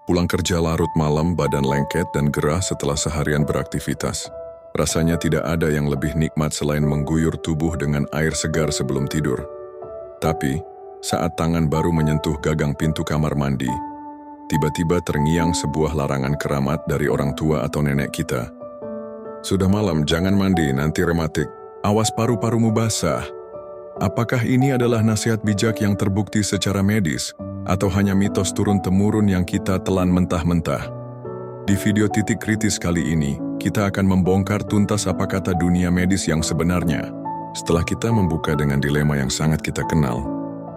Pulang kerja larut malam, badan lengket dan gerah setelah seharian beraktivitas. Rasanya tidak ada yang lebih nikmat selain mengguyur tubuh dengan air segar sebelum tidur. Tapi, saat tangan baru menyentuh gagang pintu kamar mandi, tiba-tiba terngiang sebuah larangan keramat dari orang tua atau nenek kita. Sudah malam, jangan mandi, nanti rematik. Awas paru-parumu basah. Apakah ini adalah nasihat bijak yang terbukti secara medis, atau hanya mitos turun-temurun yang kita telan mentah-mentah? Di video titik kritis kali ini, kita akan membongkar tuntas apa kata dunia medis yang sebenarnya. Setelah kita membuka dengan dilema yang sangat kita kenal,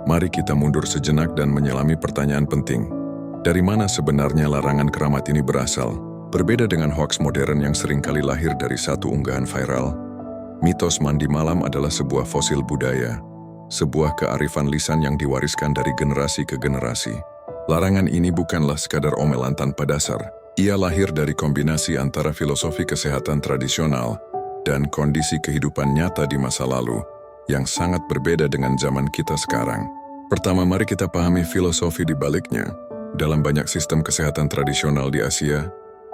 mari kita mundur sejenak dan menyelami pertanyaan penting. Dari mana sebenarnya larangan keramat ini berasal? Berbeda dengan hoaks modern yang seringkali lahir dari satu unggahan viral, mitos mandi malam adalah sebuah fosil budaya, sebuah kearifan lisan yang diwariskan dari generasi ke generasi. Larangan ini bukanlah sekadar omelan tanpa dasar. Ia lahir dari kombinasi antara filosofi kesehatan tradisional dan kondisi kehidupan nyata di masa lalu yang sangat berbeda dengan zaman kita sekarang. Pertama, mari kita pahami filosofi di baliknya. Dalam banyak sistem kesehatan tradisional di Asia,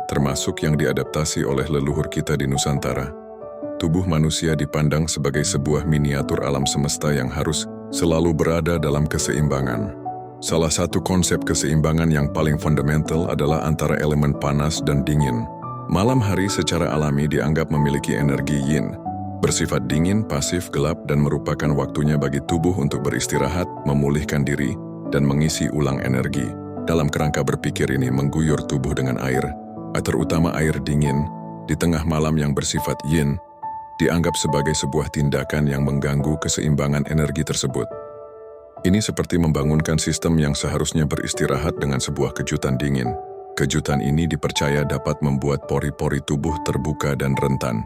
termasuk yang diadaptasi oleh leluhur kita di Nusantara, tubuh manusia dipandang sebagai sebuah miniatur alam semesta yang harus selalu berada dalam keseimbangan. Salah satu konsep keseimbangan yang paling fundamental adalah antara elemen panas dan dingin. Malam hari secara alami dianggap memiliki energi yin, bersifat dingin, pasif, gelap, dan merupakan waktunya bagi tubuh untuk beristirahat, memulihkan diri, dan mengisi ulang energi. Dalam kerangka berpikir ini mengguyur tubuh dengan air, terutama air dingin, di tengah malam yang bersifat yin, dianggap sebagai sebuah tindakan yang mengganggu keseimbangan energi tersebut. Ini seperti membangunkan sistem yang seharusnya beristirahat dengan sebuah kejutan dingin. Kejutan ini dipercaya dapat membuat pori-pori tubuh terbuka dan rentan,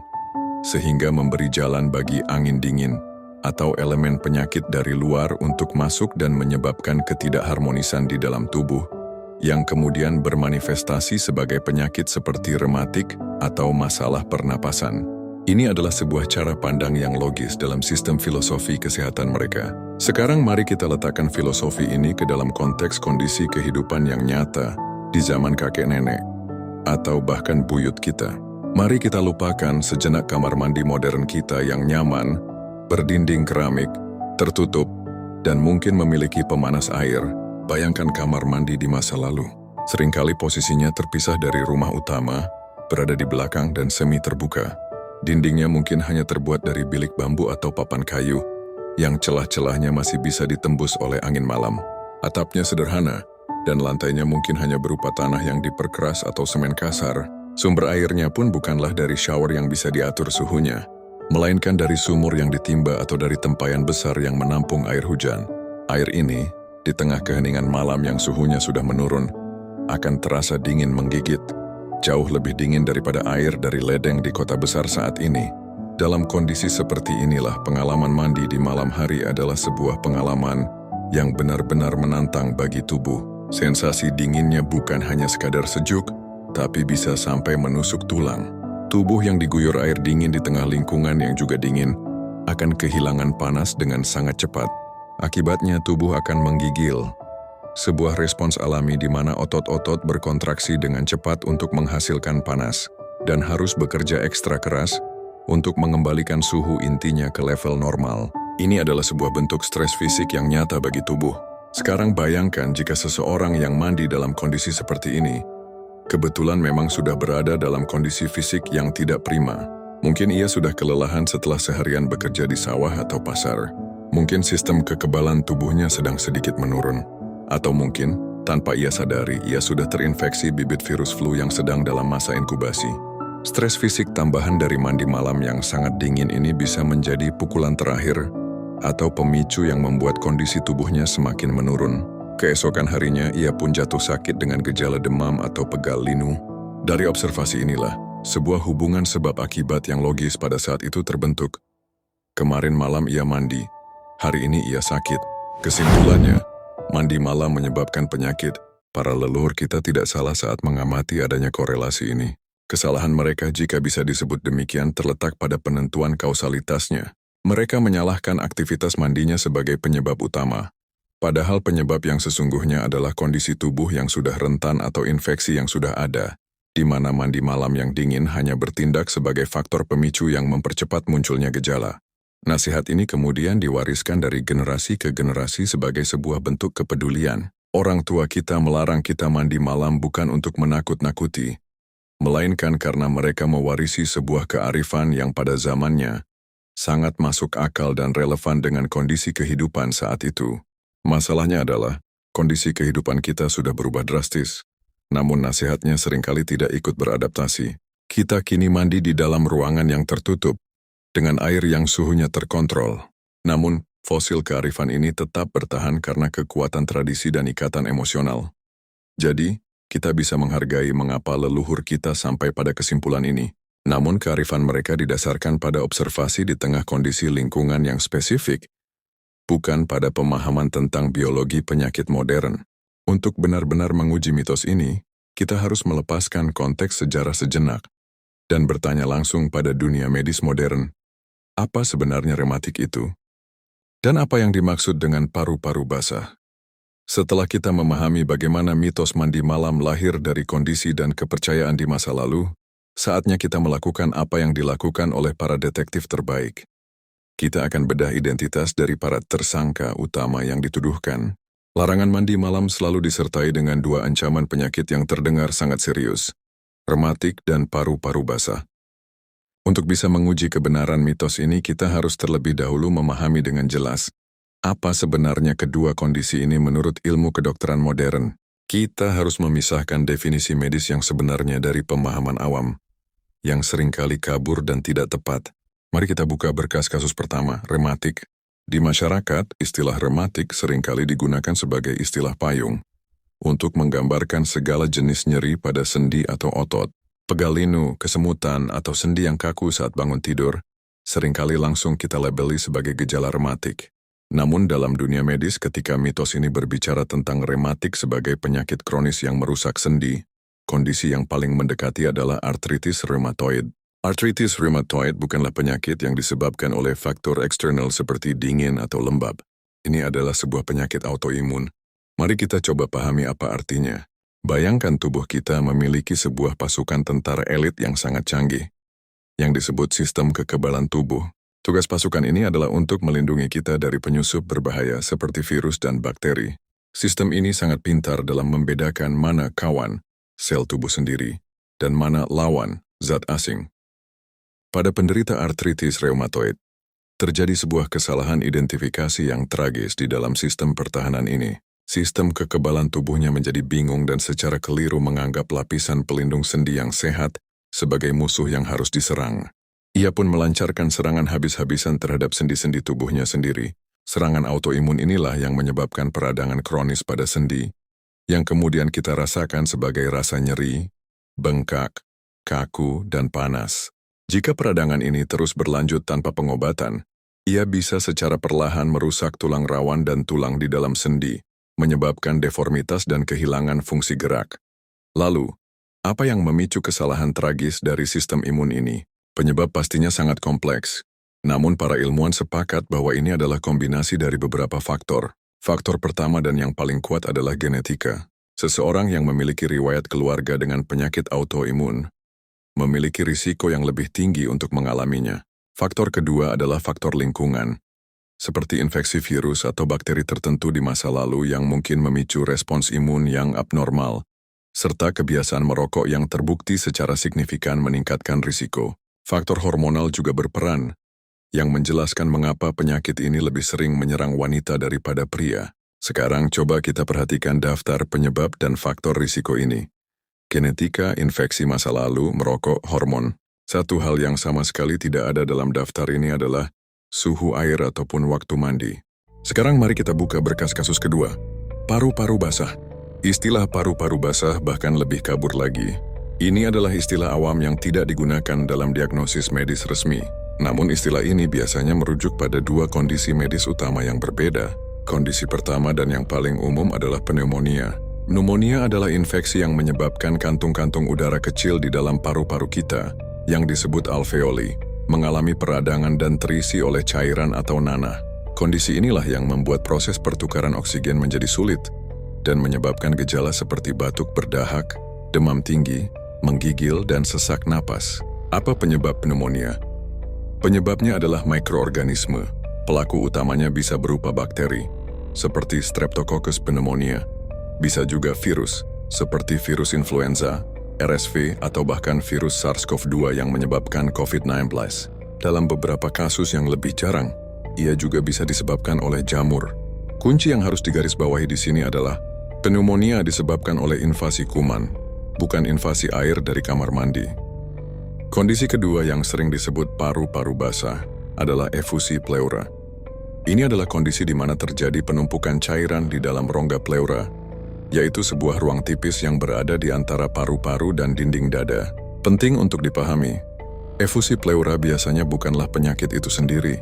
sehingga memberi jalan bagi angin dingin atau elemen penyakit dari luar untuk masuk dan menyebabkan ketidakharmonisan di dalam tubuh, yang kemudian bermanifestasi sebagai penyakit seperti rematik atau masalah pernapasan. Ini adalah sebuah cara pandang yang logis dalam sistem filosofi kesehatan mereka. Sekarang mari kita letakkan filosofi ini ke dalam konteks kondisi kehidupan yang nyata di zaman kakek nenek, atau bahkan buyut kita. Mari kita lupakan sejenak kamar mandi modern kita yang nyaman, berdinding keramik, tertutup, dan mungkin memiliki pemanas air. Bayangkan kamar mandi di masa lalu. Seringkali posisinya terpisah dari rumah utama, berada di belakang dan semi terbuka. Dindingnya mungkin hanya terbuat dari bilik bambu atau papan kayu, yang celah-celahnya masih bisa ditembus oleh angin malam. Atapnya sederhana, dan lantainya mungkin hanya berupa tanah yang diperkeras atau semen kasar. Sumber airnya pun bukanlah dari shower yang bisa diatur suhunya, melainkan dari sumur yang ditimba atau dari tempayan besar yang menampung air hujan. Air ini, di tengah keheningan malam yang suhunya sudah menurun, akan terasa dingin menggigit, jauh lebih dingin daripada air dari ledeng di kota besar saat ini. Dalam kondisi seperti inilah pengalaman mandi di malam hari adalah sebuah pengalaman yang benar-benar menantang bagi tubuh. Sensasi dinginnya bukan hanya sekadar sejuk, tapi bisa sampai menusuk tulang. Tubuh yang diguyur air dingin di tengah lingkungan yang juga dingin akan kehilangan panas dengan sangat cepat. Akibatnya tubuh akan menggigil, sebuah respons alami di mana otot-otot berkontraksi dengan cepat untuk menghasilkan panas dan harus bekerja ekstra keras untuk mengembalikan suhu intinya ke level normal. Ini adalah sebuah bentuk stres fisik yang nyata bagi tubuh. Sekarang bayangkan jika seseorang yang mandi dalam kondisi seperti ini, kebetulan memang sudah berada dalam kondisi fisik yang tidak prima. Mungkin ia sudah kelelahan setelah seharian bekerja di sawah atau pasar. Mungkin sistem kekebalan tubuhnya sedang sedikit menurun. Atau mungkin, tanpa ia sadari, ia sudah terinfeksi bibit virus flu yang sedang dalam masa inkubasi. Stres fisik tambahan dari mandi malam yang sangat dingin ini bisa menjadi pukulan terakhir atau pemicu yang membuat kondisi tubuhnya semakin menurun. Keesokan harinya, ia pun jatuh sakit dengan gejala demam atau pegal linu. Dari observasi inilah, sebuah hubungan sebab akibat yang logis pada saat itu terbentuk. Kemarin malam ia mandi, hari ini ia sakit. Kesimpulannya, mandi malam menyebabkan penyakit. Para leluhur kita tidak salah saat mengamati adanya korelasi ini. Kesalahan mereka, jika bisa disebut demikian, terletak pada penentuan kausalitasnya. Mereka menyalahkan aktivitas mandinya sebagai penyebab utama. Padahal penyebab yang sesungguhnya adalah kondisi tubuh yang sudah rentan atau infeksi yang sudah ada, di mana mandi malam yang dingin hanya bertindak sebagai faktor pemicu yang mempercepat munculnya gejala. Nasihat ini kemudian diwariskan dari generasi ke generasi sebagai sebuah bentuk kepedulian. Orang tua kita melarang kita mandi malam bukan untuk menakut-nakuti, melainkan karena mereka mewarisi sebuah kearifan yang pada zamannya sangat masuk akal dan relevan dengan kondisi kehidupan saat itu. Masalahnya adalah, kondisi kehidupan kita sudah berubah drastis, namun nasihatnya seringkali tidak ikut beradaptasi. Kita kini mandi di dalam ruangan yang tertutup, dengan air yang suhunya terkontrol. Namun, fosil kearifan ini tetap bertahan karena kekuatan tradisi dan ikatan emosional. Jadi, kita bisa menghargai mengapa leluhur kita sampai pada kesimpulan ini. Namun kearifan mereka didasarkan pada observasi di tengah kondisi lingkungan yang spesifik, bukan pada pemahaman tentang biologi penyakit modern. Untuk benar-benar menguji mitos ini, kita harus melepaskan konteks sejarah sejenak dan bertanya langsung pada dunia medis modern. Apa sebenarnya rematik itu? Dan apa yang dimaksud dengan paru-paru basah? Setelah kita memahami bagaimana mitos mandi malam lahir dari kondisi dan kepercayaan di masa lalu, saatnya kita melakukan apa yang dilakukan oleh para detektif terbaik. Kita akan bedah identitas dari para tersangka utama yang dituduhkan. Larangan mandi malam selalu disertai dengan dua ancaman penyakit yang terdengar sangat serius, rematik dan paru-paru basah. Untuk bisa menguji kebenaran mitos ini, kita harus terlebih dahulu memahami dengan jelas apa sebenarnya kedua kondisi ini menurut ilmu kedokteran modern. Kita harus memisahkan definisi medis yang sebenarnya dari pemahaman awam, yang seringkali kabur dan tidak tepat. Mari kita buka berkas kasus pertama, rematik. Di masyarakat, istilah rematik seringkali digunakan sebagai istilah payung untuk menggambarkan segala jenis nyeri pada sendi atau otot. Pegal linu, kesemutan, atau sendi yang kaku saat bangun tidur, seringkali langsung kita labeli sebagai gejala rematik. Namun dalam dunia medis, ketika mitos ini berbicara tentang rematik sebagai penyakit kronis yang merusak sendi, kondisi yang paling mendekati adalah artritis rheumatoid. Artritis rheumatoid bukanlah penyakit yang disebabkan oleh faktor eksternal seperti dingin atau lembab. Ini adalah sebuah penyakit autoimun. Mari kita coba pahami apa artinya. Bayangkan tubuh kita memiliki sebuah pasukan tentara elit yang sangat canggih, yang disebut sistem kekebalan tubuh. Tugas pasukan ini adalah untuk melindungi kita dari penyusup berbahaya seperti virus dan bakteri. Sistem ini sangat pintar dalam membedakan mana kawan, sel tubuh sendiri, dan mana lawan, zat asing. Pada penderita artritis rheumatoid, terjadi sebuah kesalahan identifikasi yang tragis di dalam sistem pertahanan ini. Sistem kekebalan tubuhnya menjadi bingung dan secara keliru menganggap lapisan pelindung sendi yang sehat sebagai musuh yang harus diserang. Ia pun melancarkan serangan habis-habisan terhadap sendi-sendi tubuhnya sendiri. Serangan autoimun inilah yang menyebabkan peradangan kronis pada sendi, yang kemudian kita rasakan sebagai rasa nyeri, bengkak, kaku, dan panas. Jika peradangan ini terus berlanjut tanpa pengobatan, ia bisa secara perlahan merusak tulang rawan dan tulang di dalam sendi, menyebabkan deformitas dan kehilangan fungsi gerak. Lalu, apa yang memicu kesalahan tragis dari sistem imun ini? Penyebab pastinya sangat kompleks. Namun para ilmuwan sepakat bahwa ini adalah kombinasi dari beberapa faktor. Faktor pertama dan yang paling kuat adalah genetika. Seseorang yang memiliki riwayat keluarga dengan penyakit autoimun memiliki risiko yang lebih tinggi untuk mengalaminya. Faktor kedua adalah faktor lingkungan, seperti infeksi virus atau bakteri tertentu di masa lalu yang mungkin memicu respons imun yang abnormal, serta kebiasaan merokok yang terbukti secara signifikan meningkatkan risiko. Faktor hormonal juga berperan, yang menjelaskan mengapa penyakit ini lebih sering menyerang wanita daripada pria. Sekarang coba kita perhatikan daftar penyebab dan faktor risiko ini. Genetika, infeksi masa lalu, merokok, hormon. Satu hal yang sama sekali tidak ada dalam daftar ini adalah suhu air ataupun waktu mandi. Sekarang mari kita buka berkas kasus kedua. Paru-paru basah. Istilah paru-paru basah bahkan lebih kabur lagi. Ini adalah istilah awam yang tidak digunakan dalam diagnosis medis resmi. Namun istilah ini biasanya merujuk pada dua kondisi medis utama yang berbeda. Kondisi pertama dan yang paling umum adalah pneumonia. Pneumonia adalah infeksi yang menyebabkan kantung-kantung udara kecil di dalam paru-paru kita, yang disebut alveoli, mengalami peradangan dan terisi oleh cairan atau nanah. Kondisi inilah yang membuat proses pertukaran oksigen menjadi sulit dan menyebabkan gejala seperti batuk berdahak, demam tinggi, menggigil, dan sesak napas. Apa penyebab pneumonia? Penyebabnya adalah mikroorganisme. Pelaku utamanya bisa berupa bakteri, seperti Streptococcus pneumonia. Bisa juga virus, seperti virus influenza, RSV, atau bahkan virus SARS-CoV-2 yang menyebabkan COVID-19. Dalam beberapa kasus yang lebih jarang, ia juga bisa disebabkan oleh jamur. Kunci yang harus digarisbawahi di sini adalah pneumonia disebabkan oleh invasi kuman, bukan invasi air dari kamar mandi. Kondisi kedua yang sering disebut paru-paru basah adalah efusi pleura. Ini adalah kondisi di mana terjadi penumpukan cairan di dalam rongga pleura, yaitu sebuah ruang tipis yang berada di antara paru-paru dan dinding dada. Penting untuk dipahami, efusi pleura biasanya bukanlah penyakit itu sendiri,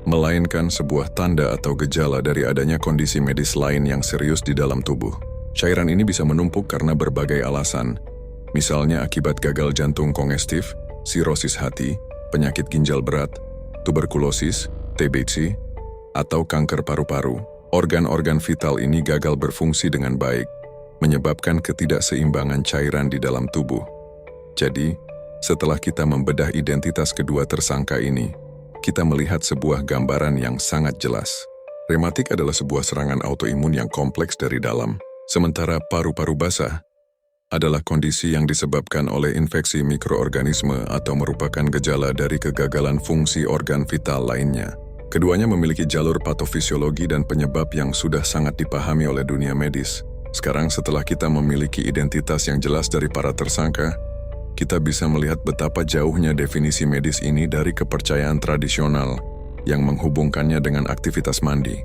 melainkan sebuah tanda atau gejala dari adanya kondisi medis lain yang serius di dalam tubuh. Cairan ini bisa menumpuk karena berbagai alasan, misalnya akibat gagal jantung kongestif, sirosis hati, penyakit ginjal berat, tuberkulosis, TBC, atau kanker paru-paru. Organ-organ vital ini gagal berfungsi dengan baik, menyebabkan ketidakseimbangan cairan di dalam tubuh. Jadi, setelah kita membedah identitas kedua tersangka ini, kita melihat sebuah gambaran yang sangat jelas. Rematik adalah sebuah serangan autoimun yang kompleks dari dalam, sementara paru-paru basah adalah kondisi yang disebabkan oleh infeksi mikroorganisme atau merupakan gejala dari kegagalan fungsi organ vital lainnya. Keduanya memiliki jalur patofisiologi dan penyebab yang sudah sangat dipahami oleh dunia medis. Sekarang setelah kita memiliki identitas yang jelas dari para tersangka, kita bisa melihat betapa jauhnya definisi medis ini dari kepercayaan tradisional yang menghubungkannya dengan aktivitas mandi.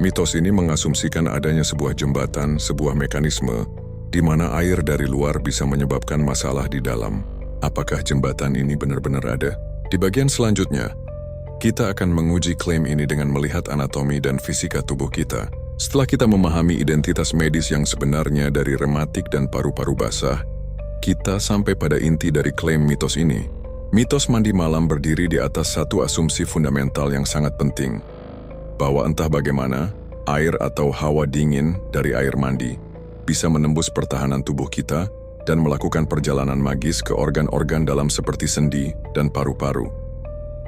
Mitos ini mengasumsikan adanya sebuah jembatan, sebuah mekanisme, di mana air dari luar bisa menyebabkan masalah di dalam. Apakah jembatan ini benar-benar ada? Di bagian selanjutnya, kita akan menguji klaim ini dengan melihat anatomi dan fisika tubuh kita. Setelah kita memahami identitas medis yang sebenarnya dari rematik dan paru-paru basah, kita sampai pada inti dari klaim mitos ini. Mitos mandi malam berdiri di atas satu asumsi fundamental yang sangat penting, bahwa entah bagaimana, air atau hawa dingin dari air mandi bisa menembus pertahanan tubuh kita dan melakukan perjalanan magis ke organ-organ dalam seperti sendi dan paru-paru.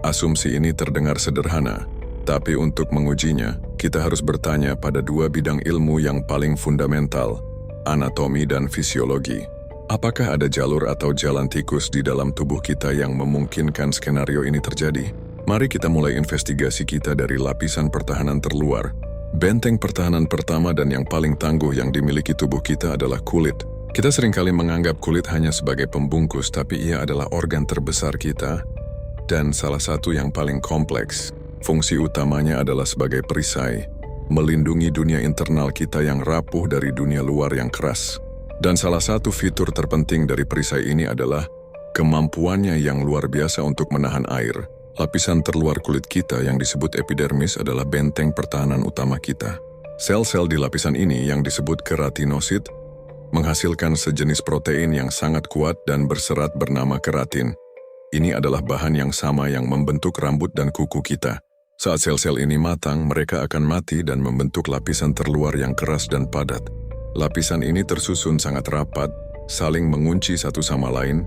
Asumsi ini terdengar sederhana, tapi untuk mengujinya, kita harus bertanya pada dua bidang ilmu yang paling fundamental, anatomi dan fisiologi. Apakah ada jalur atau jalan tikus di dalam tubuh kita yang memungkinkan skenario ini terjadi? Mari kita mulai investigasi kita dari lapisan pertahanan terluar. Benteng pertahanan pertama dan yang paling tangguh yang dimiliki tubuh kita adalah kulit. Kita seringkali menganggap kulit hanya sebagai pembungkus, tapi ia adalah organ terbesar kita dan salah satu yang paling kompleks. Fungsi utamanya adalah sebagai perisai, melindungi dunia internal kita yang rapuh dari dunia luar yang keras. Dan salah satu fitur terpenting dari perisai ini adalah kemampuannya yang luar biasa untuk menahan air. Lapisan terluar kulit kita yang disebut epidermis adalah benteng pertahanan utama kita. Sel-sel di lapisan ini yang disebut keratinosit menghasilkan sejenis protein yang sangat kuat dan berserat bernama keratin. Ini adalah bahan yang sama yang membentuk rambut dan kuku kita. Saat sel-sel ini matang, mereka akan mati dan membentuk lapisan terluar yang keras dan padat. Lapisan ini tersusun sangat rapat, saling mengunci satu sama lain,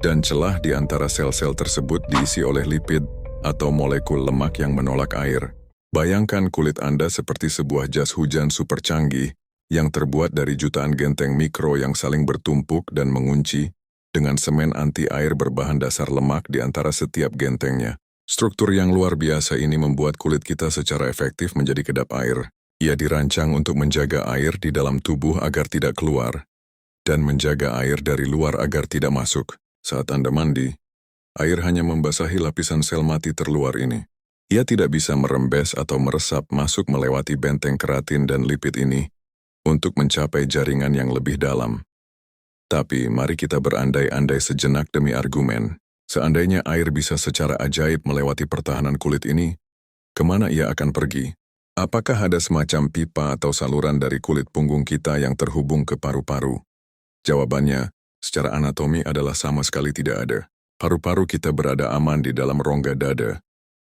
dan celah di antara sel-sel tersebut diisi oleh lipid atau molekul lemak yang menolak air. Bayangkan kulit Anda seperti sebuah jas hujan super canggih yang terbuat dari jutaan genteng mikro yang saling bertumpuk dan mengunci dengan semen anti-air berbahan dasar lemak di antara setiap gentengnya. Struktur yang luar biasa ini membuat kulit kita secara efektif menjadi kedap air. Ia dirancang untuk menjaga air di dalam tubuh agar tidak keluar, dan menjaga air dari luar agar tidak masuk. Saat Anda mandi, air hanya membasahi lapisan sel mati terluar ini. Ia tidak bisa merembes atau meresap masuk melewati benteng keratin dan lipid ini untuk mencapai jaringan yang lebih dalam. Tapi mari kita berandai-andai sejenak demi argumen. Seandainya air bisa secara ajaib melewati pertahanan kulit ini, kemana ia akan pergi? Apakah ada semacam pipa atau saluran dari kulit punggung kita yang terhubung ke paru-paru? Jawabannya, secara anatomi adalah sama sekali tidak ada. Paru-paru kita berada aman di dalam rongga dada,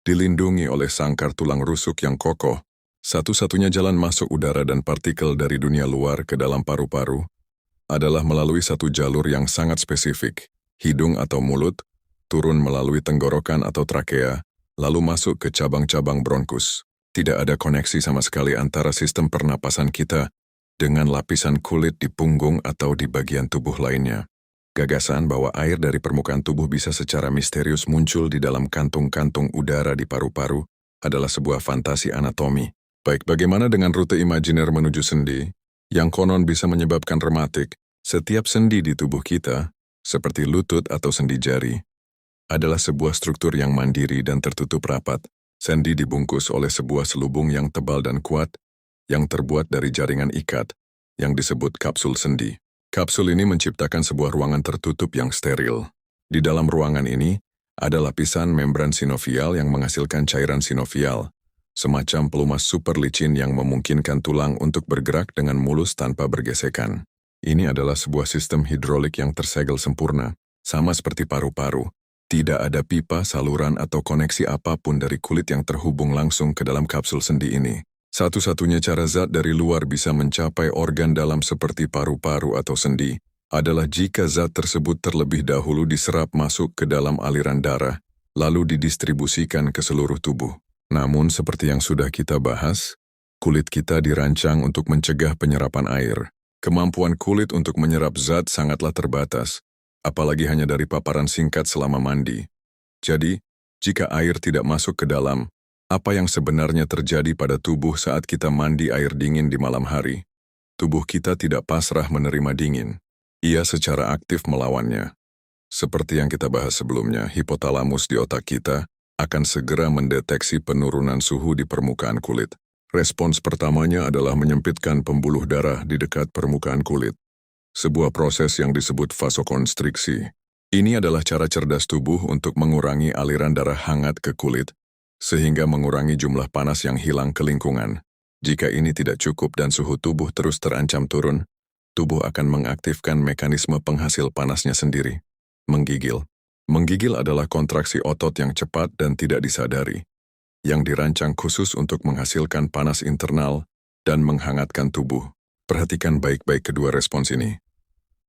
dilindungi oleh sangkar tulang rusuk yang kokoh. Satu-satunya jalan masuk udara dan partikel dari dunia luar ke dalam paru-paru adalah melalui satu jalur yang sangat spesifik, hidung atau mulut, turun melalui tenggorokan atau trakea, lalu masuk ke cabang-cabang bronkus. Tidak ada koneksi sama sekali antara sistem pernapasan kita dengan lapisan kulit di punggung atau di bagian tubuh lainnya. Gagasan bahwa air dari permukaan tubuh bisa secara misterius muncul di dalam kantung-kantung udara di paru-paru adalah sebuah fantasi anatomi. Baik bagaimana dengan rute imajiner menuju sendi, yang konon bisa menyebabkan rematik. Setiap sendi di tubuh kita, seperti lutut atau sendi jari, adalah sebuah struktur yang mandiri dan tertutup rapat. Sendi dibungkus oleh sebuah selubung yang tebal dan kuat, yang terbuat dari jaringan ikat, yang disebut kapsul sendi. Kapsul ini menciptakan sebuah ruangan tertutup yang steril. Di dalam ruangan ini, ada lapisan membran sinovial yang menghasilkan cairan sinovial, semacam pelumas super licin yang memungkinkan tulang untuk bergerak dengan mulus tanpa bergesekan. Ini adalah sebuah sistem hidrolik yang tersegel sempurna, sama seperti paru-paru. Tidak ada pipa, saluran, atau koneksi apapun dari kulit yang terhubung langsung ke dalam kapsul sendi ini. Satu-satunya cara zat dari luar bisa mencapai organ dalam seperti paru-paru atau sendi adalah jika zat tersebut terlebih dahulu diserap masuk ke dalam aliran darah, lalu didistribusikan ke seluruh tubuh. Namun seperti yang sudah kita bahas, kulit kita dirancang untuk mencegah penyerapan air. Kemampuan kulit untuk menyerap zat sangatlah terbatas, apalagi hanya dari paparan singkat selama mandi. Jadi, jika air tidak masuk ke dalam, apa yang sebenarnya terjadi pada tubuh saat kita mandi air dingin di malam hari? Tubuh kita tidak pasrah menerima dingin. Ia secara aktif melawannya. Seperti yang kita bahas sebelumnya, hipotalamus di otak kita akan segera mendeteksi penurunan suhu di permukaan kulit. Respons pertamanya adalah menyempitkan pembuluh darah di dekat permukaan kulit. Sebuah proses yang disebut vasokonstriksi. Ini adalah cara cerdas tubuh untuk mengurangi aliran darah hangat ke kulit, sehingga mengurangi jumlah panas yang hilang ke lingkungan. Jika ini tidak cukup dan suhu tubuh terus terancam turun, tubuh akan mengaktifkan mekanisme penghasil panasnya sendiri, menggigil. Menggigil adalah kontraksi otot yang cepat dan tidak disadari, yang dirancang khusus untuk menghasilkan panas internal dan menghangatkan tubuh. Perhatikan baik-baik kedua respons ini.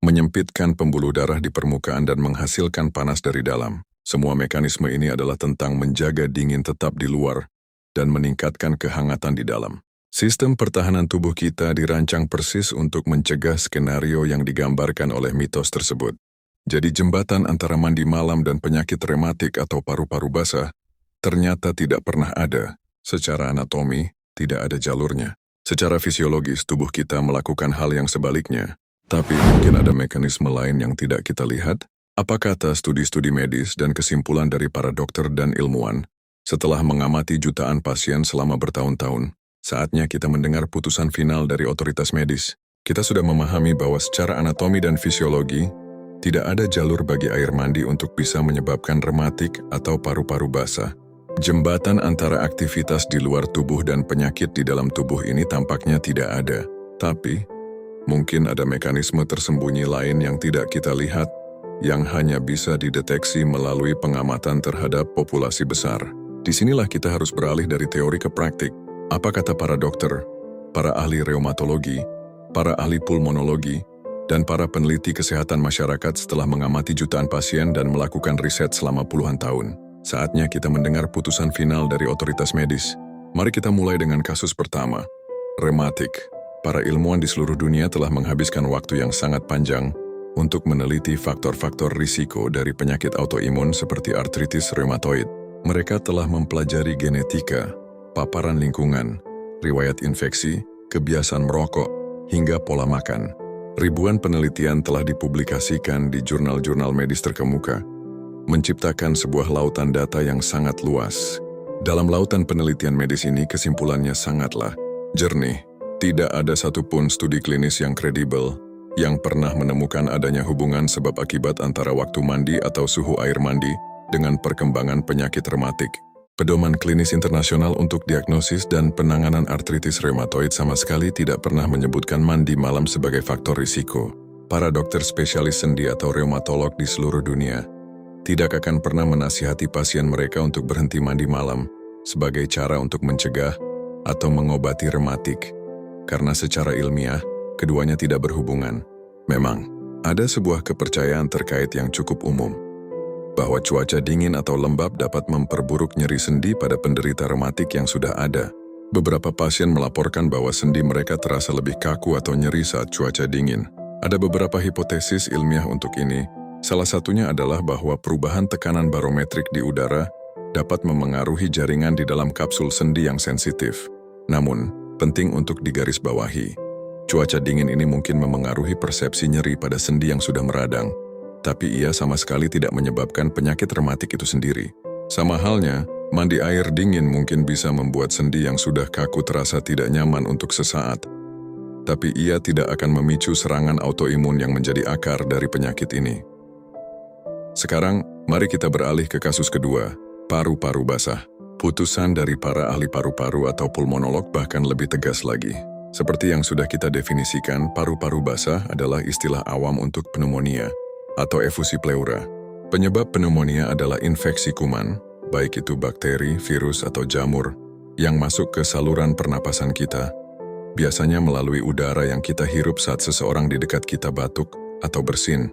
Menyempitkan pembuluh darah di permukaan dan menghasilkan panas dari dalam. Semua mekanisme ini adalah tentang menjaga dingin tetap di luar dan meningkatkan kehangatan di dalam. Sistem pertahanan tubuh kita dirancang persis untuk mencegah skenario yang digambarkan oleh mitos tersebut. Jadi jembatan antara mandi malam dan penyakit rematik atau paru-paru basah ternyata tidak pernah ada. Secara anatomi, tidak ada jalurnya. Secara fisiologis, tubuh kita melakukan hal yang sebaliknya. Tapi mungkin ada mekanisme lain yang tidak kita lihat? Apa kata studi-studi medis dan kesimpulan dari para dokter dan ilmuwan? Setelah mengamati jutaan pasien selama bertahun-tahun, saatnya kita mendengar putusan final dari otoritas medis. Kita sudah memahami bahwa secara anatomi dan fisiologi, tidak ada jalur bagi air mandi untuk bisa menyebabkan rematik atau paru-paru basah. Jembatan antara aktivitas di luar tubuh dan penyakit di dalam tubuh ini tampaknya tidak ada. Tapi, mungkin ada mekanisme tersembunyi lain yang tidak kita lihat, yang hanya bisa dideteksi melalui pengamatan terhadap populasi besar. Disinilah kita harus beralih dari teori ke praktik. Apa kata para dokter, para ahli reumatologi, para ahli pulmonologi, dan para peneliti kesehatan masyarakat setelah mengamati jutaan pasien dan melakukan riset selama puluhan tahun? Saatnya kita mendengar putusan final dari otoritas medis. Mari kita mulai dengan kasus pertama, rematik. Para ilmuwan di seluruh dunia telah menghabiskan waktu yang sangat panjang untuk meneliti faktor-faktor risiko dari penyakit autoimun seperti artritis reumatoid. Mereka telah mempelajari genetika, paparan lingkungan, riwayat infeksi, kebiasaan merokok, hingga pola makan. Ribuan penelitian telah dipublikasikan di jurnal-jurnal medis terkemuka, menciptakan sebuah lautan data yang sangat luas. Dalam lautan penelitian medis ini, kesimpulannya sangatlah jernih. Tidak ada satupun studi klinis yang kredibel yang pernah menemukan adanya hubungan sebab akibat antara waktu mandi atau suhu air mandi dengan perkembangan penyakit rematik. Pedoman klinis internasional untuk diagnosis dan penanganan artritis reumatoid sama sekali tidak pernah menyebutkan mandi malam sebagai faktor risiko. Para dokter spesialis sendi atau reumatolog di seluruh dunia tidak akan pernah menasihati pasien mereka untuk berhenti mandi malam sebagai cara untuk mencegah atau mengobati rematik. Karena secara ilmiah, keduanya tidak berhubungan. Memang, ada sebuah kepercayaan terkait yang cukup umum, bahwa cuaca dingin atau lembab dapat memperburuk nyeri sendi pada penderita rematik yang sudah ada. Beberapa pasien melaporkan bahwa sendi mereka terasa lebih kaku atau nyeri saat cuaca dingin. Ada beberapa hipotesis ilmiah untuk ini. Salah satunya adalah bahwa perubahan tekanan barometrik di udara dapat memengaruhi jaringan di dalam kapsul sendi yang sensitif. Namun, penting untuk digarisbawahi, cuaca dingin ini mungkin memengaruhi persepsi nyeri pada sendi yang sudah meradang, tapi ia sama sekali tidak menyebabkan penyakit rematik itu sendiri. Sama halnya, mandi air dingin mungkin bisa membuat sendi yang sudah kaku terasa tidak nyaman untuk sesaat, tapi ia tidak akan memicu serangan autoimun yang menjadi akar dari penyakit ini. Sekarang, mari kita beralih ke kasus kedua, paru-paru basah. Putusan dari para ahli paru-paru atau pulmonolog bahkan lebih tegas lagi. Seperti yang sudah kita definisikan, paru-paru basah adalah istilah awam untuk pneumonia atau efusi pleura. Penyebab pneumonia adalah infeksi kuman, baik itu bakteri, virus, atau jamur, yang masuk ke saluran pernapasan kita, biasanya melalui udara yang kita hirup saat seseorang di dekat kita batuk atau bersin.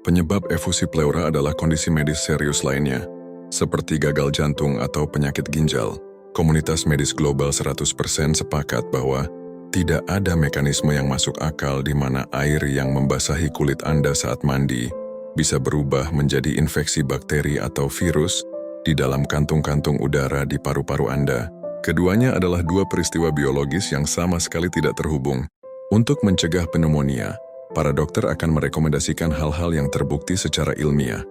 Penyebab efusi pleura adalah kondisi medis serius lainnya, seperti gagal jantung atau penyakit ginjal. Komunitas medis global 100% sepakat bahwa tidak ada mekanisme yang masuk akal di mana air yang membasahi kulit Anda saat mandi bisa berubah menjadi infeksi bakteri atau virus di dalam kantung-kantung udara di paru-paru Anda. Keduanya adalah dua peristiwa biologis yang sama sekali tidak terhubung. Untuk mencegah pneumonia, para dokter akan merekomendasikan hal-hal yang terbukti secara ilmiah.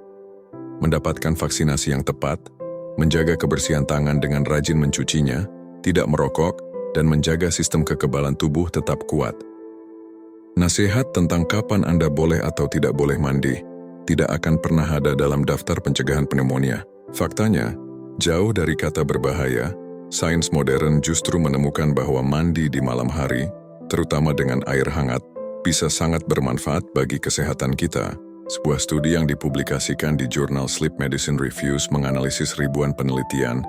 Mendapatkan vaksinasi yang tepat, menjaga kebersihan tangan dengan rajin mencucinya, tidak merokok, dan menjaga sistem kekebalan tubuh tetap kuat. Nasihat tentang kapan Anda boleh atau tidak boleh mandi tidak akan pernah ada dalam daftar pencegahan pneumonia. Faktanya, jauh dari kata berbahaya, sains modern justru menemukan bahwa mandi di malam hari, terutama dengan air hangat, bisa sangat bermanfaat bagi kesehatan kita. Sebuah studi yang dipublikasikan di jurnal Sleep Medicine Reviews menganalisis ribuan penelitian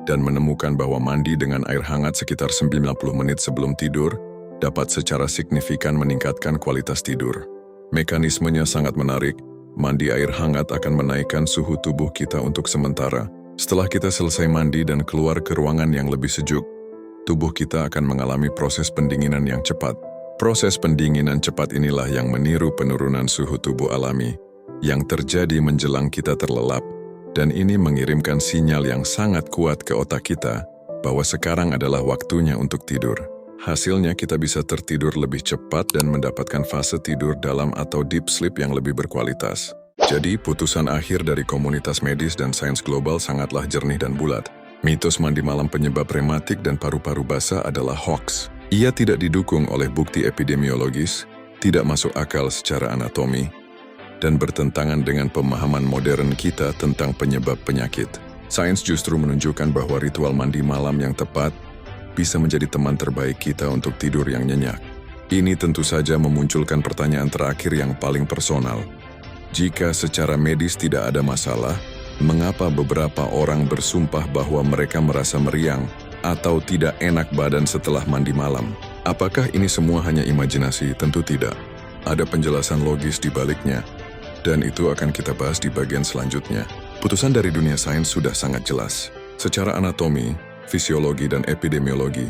dan menemukan bahwa mandi dengan air hangat sekitar 90 menit sebelum tidur dapat secara signifikan meningkatkan kualitas tidur. Mekanismenya sangat menarik. Mandi air hangat akan menaikkan suhu tubuh kita untuk sementara. Setelah kita selesai mandi dan keluar ke ruangan yang lebih sejuk, tubuh kita akan mengalami proses pendinginan yang cepat. Proses pendinginan cepat inilah yang meniru penurunan suhu tubuh alami yang terjadi menjelang kita terlelap, dan ini mengirimkan sinyal yang sangat kuat ke otak kita bahwa sekarang adalah waktunya untuk tidur. Hasilnya kita bisa tertidur lebih cepat dan mendapatkan fase tidur dalam atau deep sleep yang lebih berkualitas. Jadi, putusan akhir dari komunitas medis dan sains global sangatlah jernih dan bulat. Mitos mandi malam penyebab rematik dan paru-paru basah adalah hoax. Ia tidak didukung oleh bukti epidemiologis, tidak masuk akal secara anatomi, dan bertentangan dengan pemahaman modern kita tentang penyebab penyakit. Sains justru menunjukkan bahwa ritual mandi malam yang tepat bisa menjadi teman terbaik kita untuk tidur yang nyenyak. Ini tentu saja memunculkan pertanyaan terakhir yang paling personal. Jika secara medis tidak ada masalah, mengapa beberapa orang bersumpah bahwa mereka merasa meriang atau tidak enak badan setelah mandi malam? Apakah ini semua hanya imajinasi? Tentu tidak. Ada penjelasan logis di baliknya, dan itu akan kita bahas di bagian selanjutnya. Putusan dari dunia sains sudah sangat jelas. Secara anatomi, fisiologi, dan epidemiologi,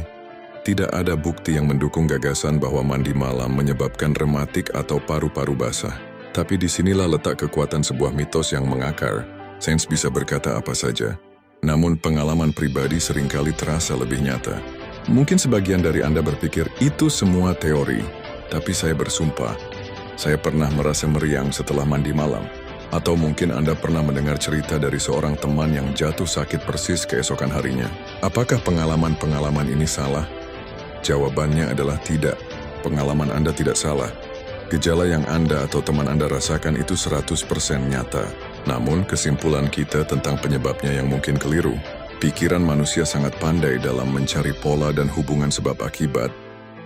tidak ada bukti yang mendukung gagasan bahwa mandi malam menyebabkan rematik atau paru-paru basah. Tapi disinilah letak kekuatan sebuah mitos yang mengakar. Sains bisa berkata apa saja, namun pengalaman pribadi seringkali terasa lebih nyata. Mungkin sebagian dari Anda berpikir itu semua teori, tapi saya bersumpah, saya pernah merasa meriang setelah mandi malam. Atau mungkin Anda pernah mendengar cerita dari seorang teman yang jatuh sakit persis keesokan harinya. Apakah pengalaman-pengalaman ini salah? Jawabannya adalah tidak. Pengalaman Anda tidak salah. Gejala yang Anda atau teman Anda rasakan itu 100% nyata. Namun kesimpulan kita tentang penyebabnya yang mungkin keliru. Pikiran manusia sangat pandai dalam mencari pola dan hubungan sebab akibat,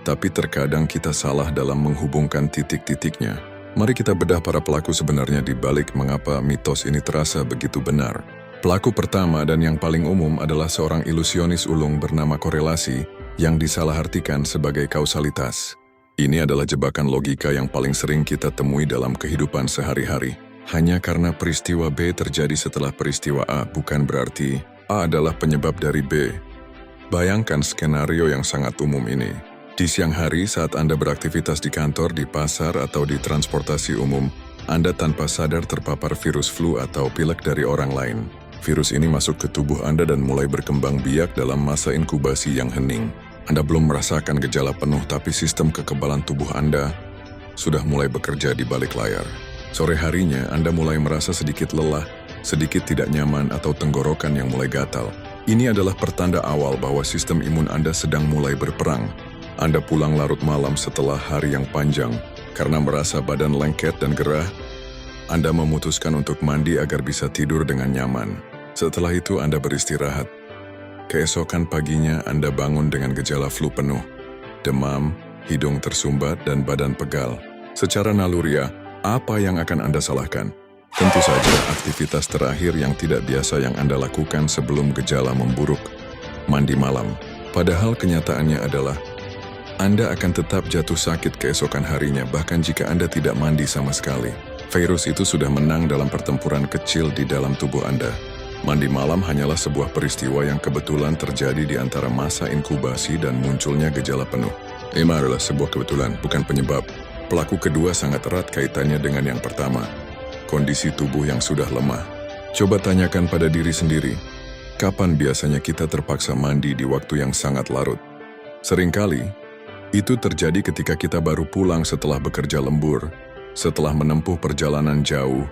tapi terkadang kita salah dalam menghubungkan titik-titiknya. Mari kita bedah para pelaku sebenarnya di balik mengapa mitos ini terasa begitu benar. Pelaku pertama dan yang paling umum adalah seorang ilusionis ulung bernama korelasi yang disalahartikan sebagai kausalitas. Ini adalah jebakan logika yang paling sering kita temui dalam kehidupan sehari-hari. Hanya karena peristiwa B terjadi setelah peristiwa A bukan berarti A adalah penyebab dari B. Bayangkan skenario yang sangat umum ini. Di siang hari saat Anda beraktivitas di kantor, di pasar, atau di transportasi umum, Anda tanpa sadar terpapar virus flu atau pilek dari orang lain. Virus ini masuk ke tubuh Anda dan mulai berkembang biak dalam masa inkubasi yang hening. Anda belum merasakan gejala penuh, tapi sistem kekebalan tubuh Anda sudah mulai bekerja di balik layar. Sore harinya, Anda mulai merasa sedikit lelah, sedikit tidak nyaman, atau tenggorokan yang mulai gatal. Ini adalah pertanda awal bahwa sistem imun Anda sedang mulai berperang. Anda pulang larut malam setelah hari yang panjang. Karena merasa badan lengket dan gerah, Anda memutuskan untuk mandi agar bisa tidur dengan nyaman. Setelah itu Anda beristirahat. Keesokan paginya Anda bangun dengan gejala flu penuh, demam, hidung tersumbat, dan badan pegal. Secara naluriah, apa yang akan Anda salahkan? Tentu saja aktivitas terakhir yang tidak biasa yang Anda lakukan sebelum gejala memburuk, mandi malam. Padahal kenyataannya adalah Anda akan tetap jatuh sakit keesokan harinya bahkan jika Anda tidak mandi sama sekali. Virus itu sudah menang dalam pertempuran kecil di dalam tubuh Anda. Mandi malam hanyalah sebuah peristiwa yang kebetulan terjadi di antara masa inkubasi dan munculnya gejala penuh. Ini adalah sebuah kebetulan, bukan penyebab. Pelaku kedua sangat erat kaitannya dengan yang pertama, kondisi tubuh yang sudah lemah. Coba tanyakan pada diri sendiri, kapan biasanya kita terpaksa mandi di waktu yang sangat larut? Seringkali, itu terjadi ketika kita baru pulang setelah bekerja lembur, setelah menempuh perjalanan jauh,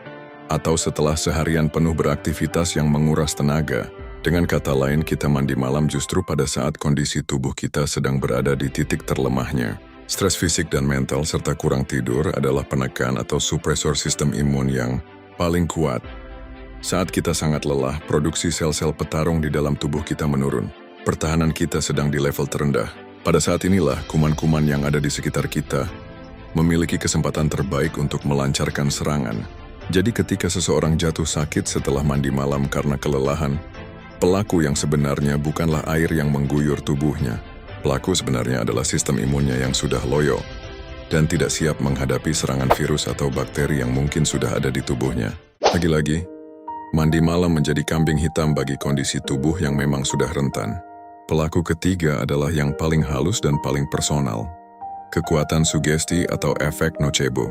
atau setelah seharian penuh beraktivitas yang menguras tenaga. Dengan kata lain, kita mandi malam justru pada saat kondisi tubuh kita sedang berada di titik terlemahnya. Stres fisik dan mental serta kurang tidur adalah penekan atau supresor sistem imun yang paling kuat. Saat kita sangat lelah, produksi sel-sel petarung di dalam tubuh kita menurun. Pertahanan kita sedang di level terendah. Pada saat inilah, kuman-kuman yang ada di sekitar kita memiliki kesempatan terbaik untuk melancarkan serangan. Jadi ketika seseorang jatuh sakit setelah mandi malam karena kelelahan, pelaku yang sebenarnya bukanlah air yang mengguyur tubuhnya. Pelaku sebenarnya adalah sistem imunnya yang sudah loyo dan tidak siap menghadapi serangan virus atau bakteri yang mungkin sudah ada di tubuhnya. Lagi-lagi, mandi malam menjadi kambing hitam bagi kondisi tubuh yang memang sudah rentan. Pelaku ketiga adalah yang paling halus dan paling personal. Kekuatan sugesti atau efek nocebo.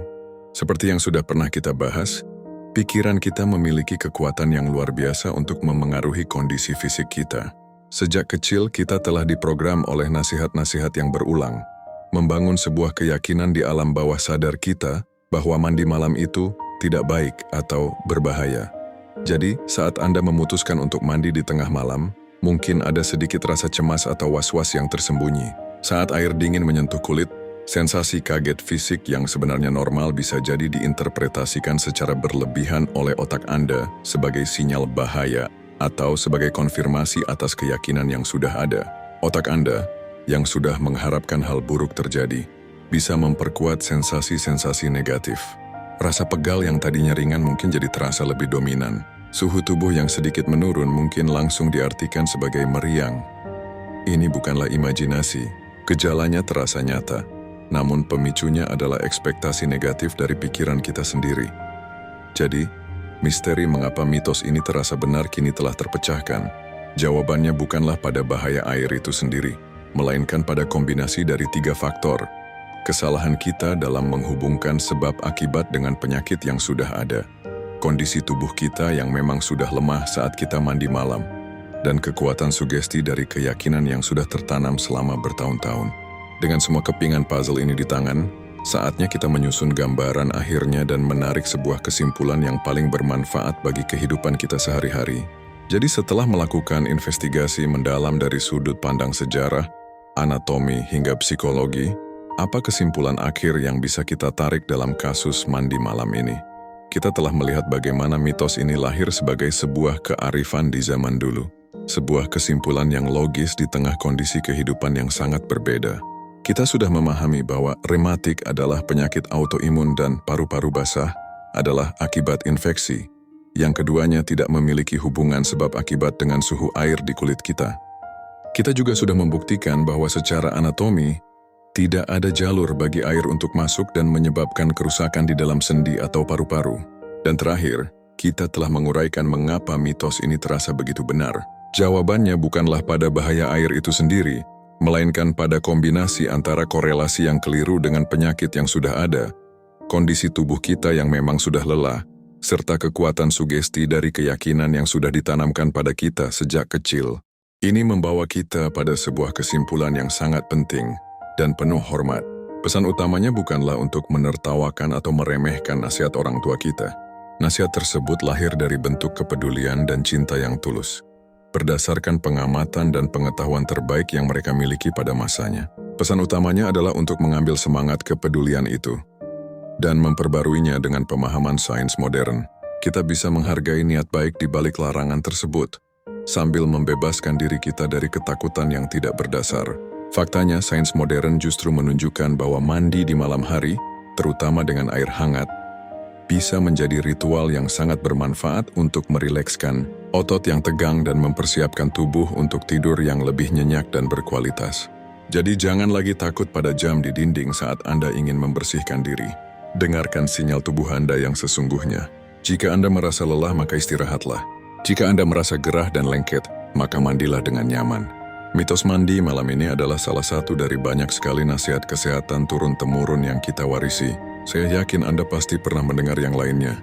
Seperti yang sudah pernah kita bahas, pikiran kita memiliki kekuatan yang luar biasa untuk memengaruhi kondisi fisik kita. Sejak kecil kita telah diprogram oleh nasihat-nasihat yang berulang, membangun sebuah keyakinan di alam bawah sadar kita bahwa mandi malam itu tidak baik atau berbahaya. Jadi, saat Anda memutuskan untuk mandi di tengah malam, mungkin ada sedikit rasa cemas atau was-was yang tersembunyi. Saat air dingin menyentuh kulit, sensasi kaget fisik yang sebenarnya normal bisa jadi diinterpretasikan secara berlebihan oleh otak Anda sebagai sinyal bahaya atau sebagai konfirmasi atas keyakinan yang sudah ada. Otak Anda, yang sudah mengharapkan hal buruk terjadi, bisa memperkuat sensasi-sensasi negatif. Rasa pegal yang tadinya ringan mungkin jadi terasa lebih dominan. Suhu tubuh yang sedikit menurun mungkin langsung diartikan sebagai meriang. Ini bukanlah imajinasi, gejalanya terasa nyata. Namun pemicunya adalah ekspektasi negatif dari pikiran kita sendiri. Jadi, misteri mengapa mitos ini terasa benar kini telah terpecahkan. Jawabannya bukanlah pada bahaya air itu sendiri, melainkan pada kombinasi dari 3 faktor. Kesalahan kita dalam menghubungkan sebab akibat dengan penyakit yang sudah ada, kondisi tubuh kita yang memang sudah lemah saat kita mandi malam, dan kekuatan sugesti dari keyakinan yang sudah tertanam selama bertahun-tahun. Dengan semua kepingan puzzle ini di tangan, saatnya kita menyusun gambaran akhirnya dan menarik sebuah kesimpulan yang paling bermanfaat bagi kehidupan kita sehari-hari. Jadi setelah melakukan investigasi mendalam dari sudut pandang sejarah, anatomi hingga psikologi, apa kesimpulan akhir yang bisa kita tarik dalam kasus mandi malam ini? Kita telah melihat bagaimana mitos ini lahir sebagai sebuah kearifan di zaman dulu. Sebuah kesimpulan yang logis di tengah kondisi kehidupan yang sangat berbeda. Kita sudah memahami bahwa rematik adalah penyakit autoimun dan paru-paru basah adalah akibat infeksi. Yang keduanya tidak memiliki hubungan sebab akibat dengan suhu air di kulit kita. Kita juga sudah membuktikan bahwa secara anatomi, tidak ada jalur bagi air untuk masuk dan menyebabkan kerusakan di dalam sendi atau paru-paru. Dan terakhir, kita telah menguraikan mengapa mitos ini terasa begitu benar. Jawabannya bukanlah pada bahaya air itu sendiri, melainkan pada kombinasi antara korelasi yang keliru dengan penyakit yang sudah ada, kondisi tubuh kita yang memang sudah lelah, serta kekuatan sugesti dari keyakinan yang sudah ditanamkan pada kita sejak kecil. Ini membawa kita pada sebuah kesimpulan yang sangat penting dan penuh hormat. Pesan utamanya bukanlah untuk menertawakan atau meremehkan nasihat orang tua kita. Nasihat tersebut lahir dari bentuk kepedulian dan cinta yang tulus, berdasarkan pengamatan dan pengetahuan terbaik yang mereka miliki pada masanya. Pesan utamanya adalah untuk mengambil semangat kepedulian itu dan memperbaruinya dengan pemahaman sains modern. Kita bisa menghargai niat baik di balik larangan tersebut, sambil membebaskan diri kita dari ketakutan yang tidak berdasar. Faktanya, sains modern justru menunjukkan bahwa mandi di malam hari, terutama dengan air hangat, bisa menjadi ritual yang sangat bermanfaat untuk merilekskan otot yang tegang dan mempersiapkan tubuh untuk tidur yang lebih nyenyak dan berkualitas. Jadi jangan lagi takut pada jam di dinding saat Anda ingin membersihkan diri. Dengarkan sinyal tubuh Anda yang sesungguhnya. Jika Anda merasa lelah, maka istirahatlah. Jika Anda merasa gerah dan lengket, maka mandilah dengan nyaman. Mitos mandi malam ini adalah salah satu dari banyak sekali nasihat kesehatan turun-temurun yang kita warisi. Saya yakin Anda pasti pernah mendengar yang lainnya.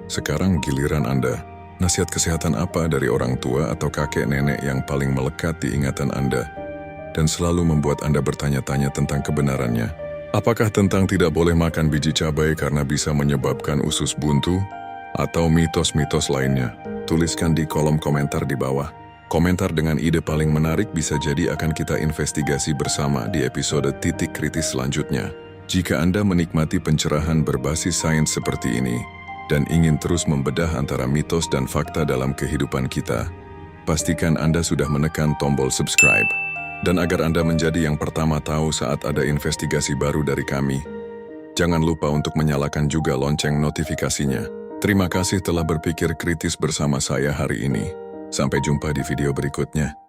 Sekarang giliran Anda. Nasihat kesehatan apa dari orang tua atau kakek nenek yang paling melekat di ingatan Anda dan selalu membuat Anda bertanya-tanya tentang kebenarannya? Apakah tentang tidak boleh makan biji cabai karena bisa menyebabkan usus buntu? Atau mitos-mitos lainnya? Tuliskan di kolom komentar di bawah. Komentar dengan ide paling menarik bisa jadi akan kita investigasi bersama di episode Titik Kritis selanjutnya. Jika Anda menikmati pencerahan berbasis sains seperti ini dan ingin terus membedah antara mitos dan fakta dalam kehidupan kita, pastikan Anda sudah menekan tombol subscribe. Dan agar Anda menjadi yang pertama tahu saat ada investigasi baru dari kami, jangan lupa untuk menyalakan juga lonceng notifikasinya. Terima kasih telah berpikir kritis bersama saya hari ini. Sampai jumpa di video berikutnya.